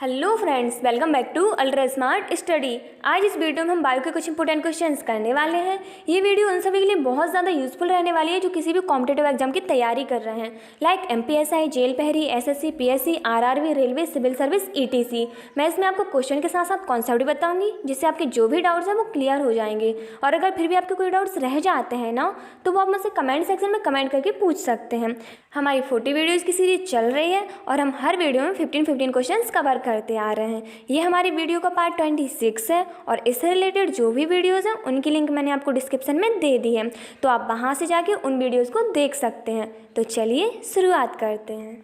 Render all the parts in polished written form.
Hello friends, welcome back to Ultra Smart Study. आज इस video में हम बायो के कुछ इंपॉर्टेंट क्वेश्चंस करने वाले हैं। ये वीडियो उन सभी के लिए बहुत ज़्यादा यूजफुल रहने वाली है जो किसी भी कॉम्पिटिटिव एग्जाम की तैयारी कर रहे हैं, लाइक एमपीएसआई, जेल पहरी, SSC, PSC, RRB, railway, civil service, ETC. मैं इसमें आपको क्वेश्चन के साथ साथ कॉन्सेप्ट भी बताऊंगी जिससे आपके जो भी डाउट्स हैं वो क्लियर हो जाएंगे। और अगर फिर भी आपके कोई डाउट्स रह जाते हैं ना, तो वो आप मुझसे कमेंट सेक्शन में कमेंट करके पूछ सकते हैं। हमारी 40 वीडियोज़ की सीरीज चल रही है और हम हर वीडियो में 15 क्वेश्चंस कवर करते आ रहे हैं। ये हमारी वीडियो का पार्ट 26 है और इससे रिलेटेड जो भी वीडियोज़ हैं उनकी लिंक मैंने आपको डिस्क्रिप्शन में दे दी है, तो आप वहाँ से जाके उन वीडियोज़ को देख सकते हैं। तो चलिए शुरुआत करते हैं।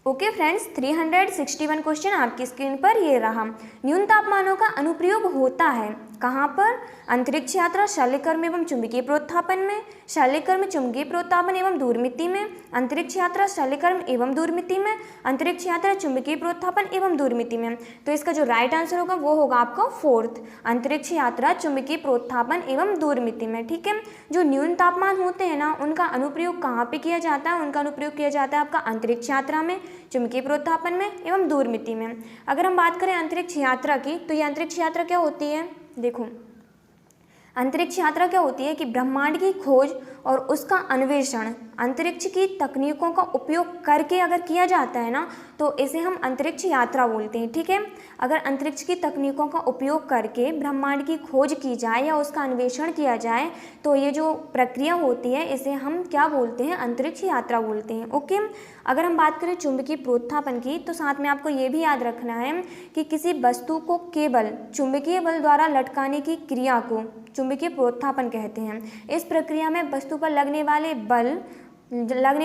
ओके फ्रेंड्स, 361 क्वेश्चन आपकी स्क्रीन पर ये रहा। न्यून तापमानों का अनुप्रयोग होता है कहाँ पर? अंतरिक्ष यात्रा, शैलकर्म एवं चुंबकीय प्रोत्थापन में, शैलकर्म, चुंबकीय प्रोत्थापन एवं दूरमिति में, अंतरिक्ष यात्रा, शैलकर्म एवं दूरमिति में, अंतरिक्ष यात्रा, चुंबकीय प्रोत्थापन एवं दूरमिति में। तो इसका जो राइट आंसर होगा वो होगा आपका फोर्थ, अंतरिक्ष यात्रा, चुंबकीय प्रोत्थापन एवं दूरमिति में। ठीक है, जो न्यून तापमान होते हैं ना, उनका अनुप्रयोग कहाँ पे किया जाता है? उनका अनुप्रयोग किया जाता है आपका अंतरिक्ष यात्रा में, चुंबकीय प्रोत्थापन में एवं दूरमिति में। अगर हम बात करें अंतरिक्ष यात्रा की, तो ये अंतरिक्ष यात्रा क्या होती है? देखो, अंतरिक्ष यात्रा क्या होती है कि ब्रह्मांड की खोज और उसका अन्वेषण अंतरिक्ष की तकनीकों का उपयोग करके अगर किया जाता है ना, तो इसे हम अंतरिक्ष यात्रा बोलते हैं। ठीक है, अगर अंतरिक्ष की तकनीकों का उपयोग करके ब्रह्मांड की खोज की जाए या उसका अन्वेषण किया जाए, तो ये जो प्रक्रिया होती है इसे हम क्या बोलते हैं? अंतरिक्ष यात्रा बोलते हैं। ओके, अगर हम बात करें चुंबकीय प्रोत्थापन की, तो साथ में आपको ये भी याद रखना है कि किसी वस्तु को केवल चुंबकीय बल द्वारा लटकाने की क्रिया को चुंबकीय प्रोत्थापन कहते हैं। इस प्रक्रिया में वस्तु पर लगने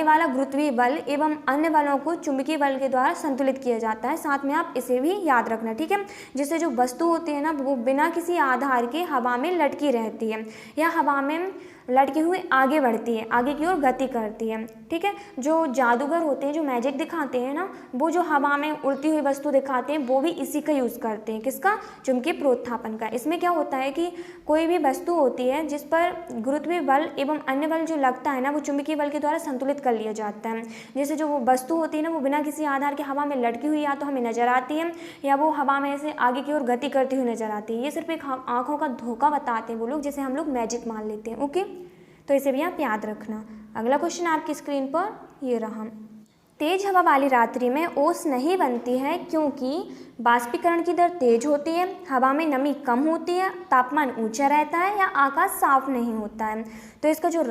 वाला गुरुत्वीय बल एवं अन्य बलों को चुंबकीय बल के द्वारा संतुलित किया जाता है। साथ में आप इसे भी याद रखना। ठीक है, जिससे जो वस्तु होती है ना, वो बिना किसी आधार के हवा में लटकी रहती है या हवा में लटके हुए आगे बढ़ती है, आगे की ओर गति करती है। ठीक है, जो जादूगर होते हैं, जो मैजिक दिखाते हैं ना, वो जो हवा में उड़ती हुई वस्तु दिखाते हैं, वो भी इसी का यूज़ करते हैं। किसका? चुंबकीय प्रोत्थापन का। इसमें क्या होता है कि कोई भी वस्तु होती है जिस पर गुरुत्वीय बल एवं अन्य बल जो लगता है ना, वो चुंबकीय बल के द्वारा संतुलित कर लिया जाता है। जैसे जो वो वस्तु होती है ना, वो बिना किसी आधार के हवा में लटकी हुई या तो हमें नजर आती है या वो हवा में से आगे की ओर गति करती हुई नजर आती है। ये सिर्फ एक आंखों का धोखा बताते हैं वो लोग, जिसे हम लोग मैजिक मान लेते हैं। ओके, तो इसे भी आप याद रखना। अगला क्वेश्चन आपकी स्क्रीन पर ये रहा। तेज हवा वाली रात्रि में ओस नहीं बनती है क्योंकि बाष्पीकरण की दर तेज होती है, हवा में नमी कम होती है, तापमान ऊंचा रहता है या आकाश साफ नहीं होता है। तो इसका जो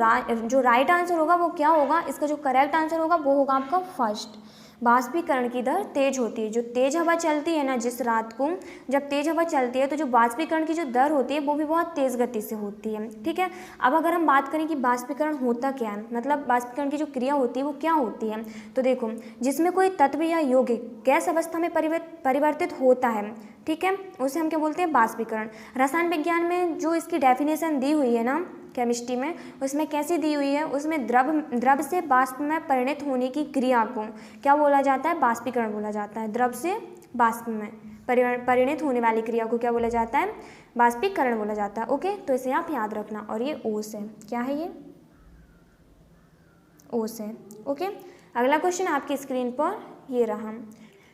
राइट आंसर होगा वो क्या होगा? इसका जो करेक्ट आंसर होगा वो होगा आपका फर्स्ट, बाष्पीकरण की दर तेज होती है। जो तेज हवा चलती है ना, जिस रात को जब तेज हवा चलती है तो जो बाष्पीकरण की जो दर होती है वो भी बहुत तेज़ गति से होती है। ठीक है, अब अगर हम बात करें कि बाष्पीकरण होता क्या है, मतलब बाष्पीकरण की जो क्रिया होती है वो क्या होती है, तो देखो, जिसमें कोई तत्व या यौगिक गैस अवस्था में परिवर्तित होता है, ठीक है, उसे हम क्या बोलते हैं? बाष्पीकरण। रसायन विज्ञान में जो इसकी डेफिनेशन दी हुई है ना, केमिस्ट्री में, उसमें कैसी दी हुई है? उसमें द्रव से बाष्प में परिणत होने की क्रिया को क्या बोला जाता है? बाष्पीकरण बोला जाता है। द्रव से बाष्प में परिणत होने वाली क्रिया को क्या बोला जाता है? बाष्पीकरण बोला जाता है। ओके, तो इसे आप याद रखना। और ये ओस है, क्या है ये? ओस है। ओके, अगला क्वेश्चन आपकी स्क्रीन पर ये रहा।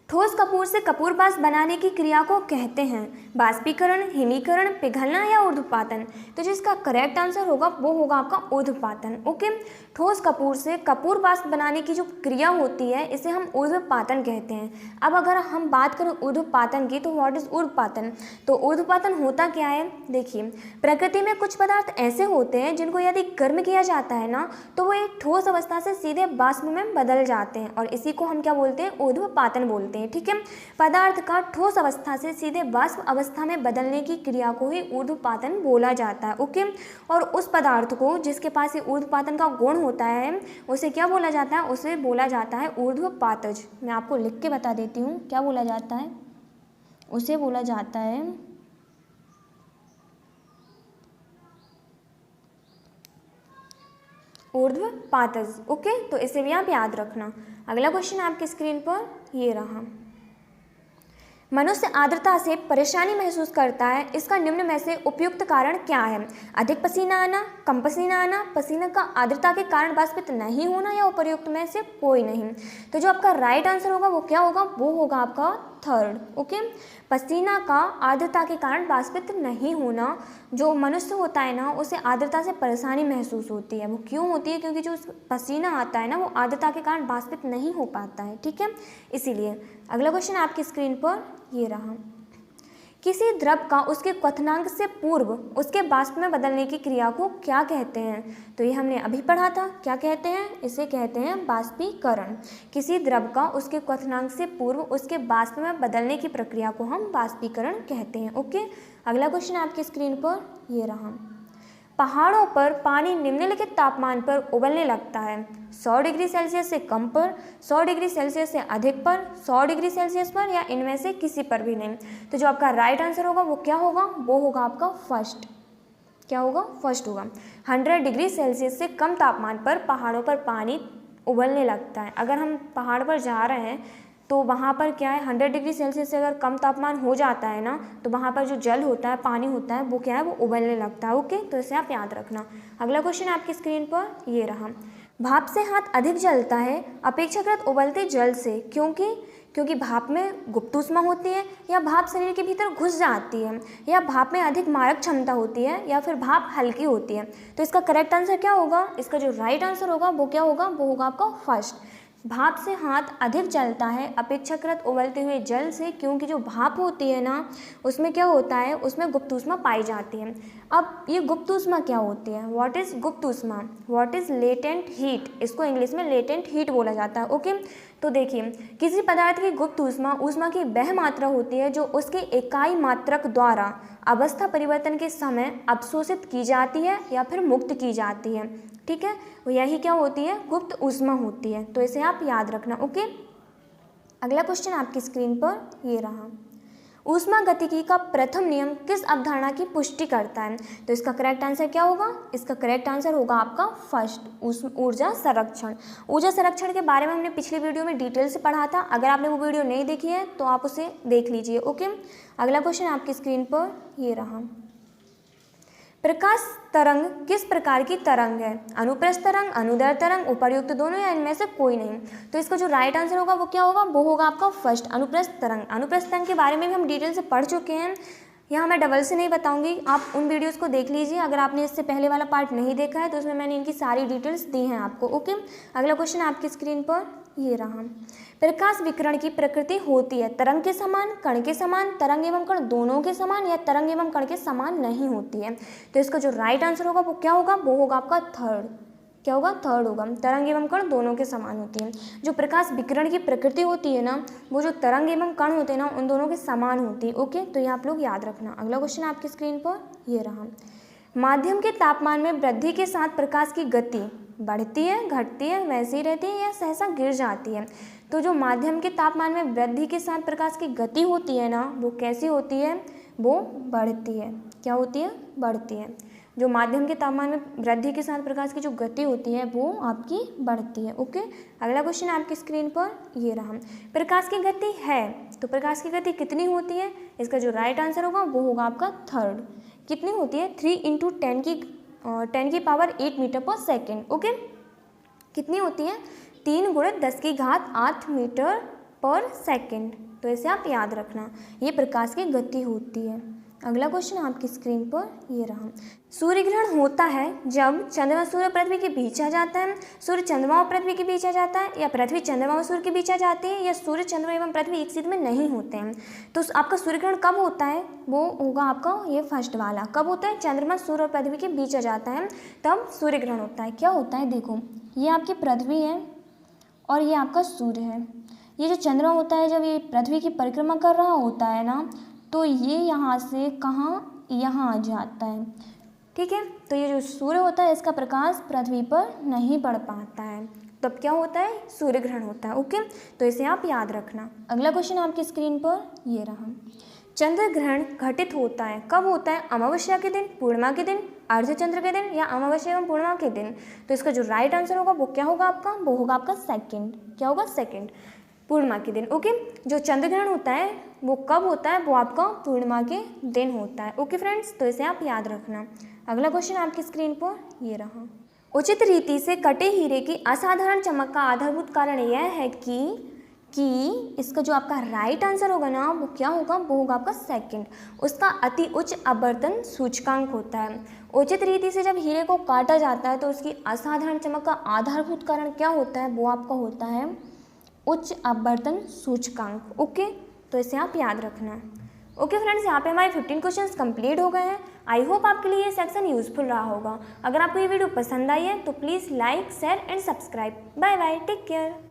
ठोस कपूर से कपूर वाष्प बनाने की क्रिया को कहते हैं बाष्पीकरण, हिमीकरण, पिघलना या ऊर्ध्वपातन। तो जिसका करेक्ट आंसर होगा वो होगा आपका ऊर्ध्वपातन। ओके, ठोस कपूर से कपूर वाष्प बनाने की जो क्रिया होती है इसे हम ऊर्ध्वपातन कहते हैं। अब अगर हम बात करें ऊर्ध्वपातन की, तो व्हाट इज ऊर्ध्वपातन? तो ऊर्ध्वपातन होता क्या है? देखिए, प्रकृति में कुछ पदार्थ ऐसे होते हैं जिनको यदि गर्म किया जाता है ना, तो वो एक ठोस अवस्था से सीधे वाष्प में बदल जाते हैं और इसी को हम क्या बोलते हैं? ऊर्ध्वपातन बोलते हैं। ठीक है, पदार्थ का ठोस अवस्था से सीधे वाष्प अवस्था में बदलने की क्रिया को ही ऊर्ध्वपातन बोला जाता है। ओके, और उस पदार्थ को जिसके पास ये ऊर्ध्वपातन का गुण होता है उसे क्या बोला जाता है? उसे बोला जाता है ऊर्ध्वपातज। मैं आपको लिख के बता देती हूँ क्या बोला जाता है। उसे बोला जाता है ऊर्ध्वपातज। ओके, तो इसे भी आप याद रखना। अगला क्वेश्चन आपकी स्क्रीन पर ये रहा। मनुष्य आर्द्रता से परेशानी महसूस करता है, इसका निम्न में से उपयुक्त कारण क्या है? अधिक पसीना आना, कम पसीना आना, पसीने का आर्द्रता के कारण वाष्पित नहीं होना, या उपर्युक्त में से कोई नहीं। तो जो आपका राइट आंसर होगा वो क्या होगा? वो होगा आपका थर्ड। ओके, पसीना का आर्द्रता के कारण वाष्पित नहीं होना। जो मनुष्य होता है ना, उसे आर्द्रता से परेशानी महसूस होती है। वो क्यों होती है? क्योंकि जो पसीना आता है ना, वो आर्द्रता के कारण वाष्पित नहीं हो पाता है। ठीक है, इसीलिए। अगला क्वेश्चन आपकी स्क्रीन पर ये रहा। किसी द्रव का उसके क्वथनांक से पूर्व उसके वाष्प में बदलने की क्रिया को क्या कहते हैं? तो ये हमने अभी पढ़ा था। क्या कहते हैं? इसे कहते हैं वाष्पीकरण। किसी द्रव का उसके क्वथनांक से पूर्व उसके वाष्प में बदलने की प्रक्रिया को हम वाष्पीकरण कहते हैं। ओके, अगला क्वेश्चन आपकी स्क्रीन पर ये रहा। पहाड़ों पर पानी निम्नलिखित तापमान पर उबलने लगता है। 100 डिग्री सेल्सियस से कम पर, 100 डिग्री सेल्सियस से अधिक पर, 100 डिग्री सेल्सियस पर, या इनमें से किसी पर भी नहीं। तो जो आपका राइट आंसर होगा वो क्या होगा? वो होगा आपका फर्स्ट। क्या होगा? फर्स्ट होगा। 100 डिग्री सेल्सियस से कम तापमान पर पहाड़ों पर पानी उबलने लगता है। अगर हम पहाड़ पर जा रहे हैं तो वहाँ पर क्या है, 100 डिग्री सेल्सियस से अगर कम तापमान हो जाता है ना, तो वहाँ पर जो जल होता है, पानी होता है, वो क्या है, वो उबलने लगता है। ओके, तो इसे आप याद रखना। अगला क्वेश्चन आपकी स्क्रीन पर ये रहा। भाप से हाथ अधिक जलता है अपेक्षाकृत उबलते जल से, क्योंकि भाप में गुप्त ऊष्मा होती है, या भाप शरीर के भीतर घुस जाती है, या भाप में अधिक मारक क्षमता होती है, या फिर भाप हल्की होती है। तो इसका करेक्ट आंसर क्या होगा? इसका जो राइट आंसर होगा वो क्या होगा? वो होगा आपका फर्स्ट। भाप से हाथ अधिक जलता है अपेक्षाकृत उबलते हुए जल से, क्योंकि जो भाप होती है ना, उसमें क्या होता है, उसमें गुप्त ऊष्मा पाई जाती है। अब ये गुप्त ऊष्मा क्या होती है? व्हाट इज गुप्त ऊष्मा? What is latent heat? इसको इंग्लिश में लेटेंट हीट बोला जाता है। ओके, तो देखिए, किसी पदार्थ की गुप्त ऊष्मा की वह मात्रा होती है जो उसके इकाई मात्रक द्वारा अवस्था परिवर्तन के समय अवशोषित की जाती है या फिर मुक्त की जाती है। ठीक है, यही क्या होती है? गुप्त ऊष्मा होती है। तो इसे आप याद रखना। ओके, अगला क्वेश्चन आपकी स्क्रीन पर ये रहा। ऊष्मागतिकी का प्रथम नियम किस अवधारणा की पुष्टि करता है? तो इसका करेक्ट आंसर क्या होगा? इसका करेक्ट आंसर होगा आपका फर्स्ट, ऊर्जा संरक्षण। ऊर्जा संरक्षण के बारे में हमने पिछली वीडियो में डिटेल से पढ़ा था। अगर आपने वो वीडियो नहीं देखी है तो आप उसे देख लीजिए। ओके, अगला क्वेश्चन आपकी स्क्रीन पर ये रहा। प्रकाश तरंग किस प्रकार की तरंग है? अनुप्रस्थ तरंग, अनुदैर्ध्य तरंग, उपर्युक्त दोनों, या इनमें से कोई नहीं। तो इसका जो राइट आंसर होगा वो क्या होगा? वो होगा आपका फर्स्ट, अनुप्रस्थ तरंग। अनुप्रस्थ तरंग के बारे में भी हम डिटेल से पढ़ चुके हैं, यहाँ मैं डबल से नहीं बताऊंगी, आप उन वीडियोस को देख लीजिए। अगर आपने इससे पहले वाला पार्ट नहीं देखा है तो उसमें मैंने इनकी सारी डिटेल्स दी हैं आपको। ओके, अगला क्वेश्चन आपकी स्क्रीन पर ये रहा। प्रकाश विकिरण की प्रकृति होती है तरंग के समान, कण के समान, तरंग एवं कण दोनों के समान, या तरंग एवं कण के समान नहीं होती है। तो इसका जो राइट आंसर होगा वो क्या होगा? वो होगा आपका थर्ड। क्या होगा? थर्ड होगा। तरंग एवं कण दोनों के समान होती है। जो प्रकाश विकिरण की प्रकृति होती है ना, वो जो तरंग एवं कण होते हैं ना, उन दोनों के समान होती है। ओके, तो ये आप लोग याद रखना। अगला क्वेश्चन आपकी स्क्रीन पर ये रहा। माध्यम के तापमान में वृद्धि के साथ प्रकाश की गति बढ़ती है, घटती है, वैसी ही रहती है, या सहसा गिर जाती है? तो जो माध्यम के तापमान में वृद्धि के साथ प्रकाश की गति होती है ना, वो कैसी होती है? वो बढ़ती है। क्या होती है? बढ़ती है। जो माध्यम के तापमान में वृद्धि के साथ प्रकाश की जो गति होती है वो आपकी बढ़ती है। ओके, अगला क्वेश्चन आपकी स्क्रीन पर ये रहा। प्रकाश की गति है, तो प्रकाश की गति कितनी होती है? इसका जो राइट आंसर होगा वो होगा आपका थर्ड। कितनी होती है? 3 × 10 की पावर 8 मीटर पर सेकेंड। ओके, कितनी होती है? 3 × 10⁸ मीटर पर सेकेंड। तो इसे आप याद रखना, ये प्रकाश की गति होती है। अगला क्वेश्चन आपकी स्क्रीन पर ये रहा। सूर्य ग्रहण होता है जब चंद्रमा सूर्य पृथ्वी के बीच आ जाता है, सूर्य चंद्रमा और पृथ्वी के बीच आ जाता है, या पृथ्वी चंद्रमा और सूर्य के बीच आ जाती है, या सूर्य चंद्रमा एवं पृथ्वी एक सीध में नहीं होते हैं। तो आपका सूर्य ग्रहण कब होता है? वो होगा आपका ये फर्स्ट वाला। कब होता है? चंद्रमा सूर्य और पृथ्वी के बीच आ जाता है, तब सूर्य ग्रहण होता है। क्या होता है? देखो, ये आपकी पृथ्वी है और ये आपका सूर्य है। ये जो चंद्रमा होता है, जब ये पृथ्वी की परिक्रमा कर रहा होता है ना, तो ये यहाँ से कहाँ? यहाँ आ जाता है। ठीक है, तो ये जो सूर्य होता है इसका प्रकाश पृथ्वी पर नहीं पड़ पाता है, तब क्या होता है? सूर्य ग्रहण होता है। ओके, तो इसे आप याद रखना। अगला क्वेश्चन आपकी स्क्रीन पर ये रहा। चंद्र ग्रहण घटित होता है, कब होता है? अमावस्या के दिन, पूर्णिमा के दिन, अर्धचंद्र के दिन, या अमावस्या एवं पूर्णिमा के दिन? तो इसका जो राइट आंसर होगा वो क्या होगा आपका? वो होगा आपका सेकंड। क्या होगा? सेकंड। पूर्णिमा के दिन। ओके, जो चंद्र ग्रहण होता है वो कब होता है, वो आपका पूर्णिमा के दिन होता है। ओके फ्रेंड्स, तो इसे आप याद रखना। अगला क्वेश्चन आपकी स्क्रीन पर ये रहा। उचित रीति से कटे हीरे की असाधारण चमक का आधारभूत कारण यह है कि इसका जो आपका राइट आंसर होगा ना वो क्या होगा, वो होगा आपका सेकंड, उसका अति उच्च अपवर्तन सूचकांक होता है। उचित रीति से जब हीरे को काटा जाता है तो उसकी असाधारण चमक का आधारभूत कारण क्या होता है, वो आपका होता है उच्च अपवर्तन सूचकांक। ओके, तो इसे आप याद रखना। ओके फ्रेंड्स, यहाँ पे हमारे 15 क्वेश्चंस कंप्लीट हो गए हैं। आई होप आपके लिए ये सेक्शन यूजफुल रहा होगा। अगर आपको ये वीडियो पसंद आई है तो please like, share and subscribe. Bye bye, take care.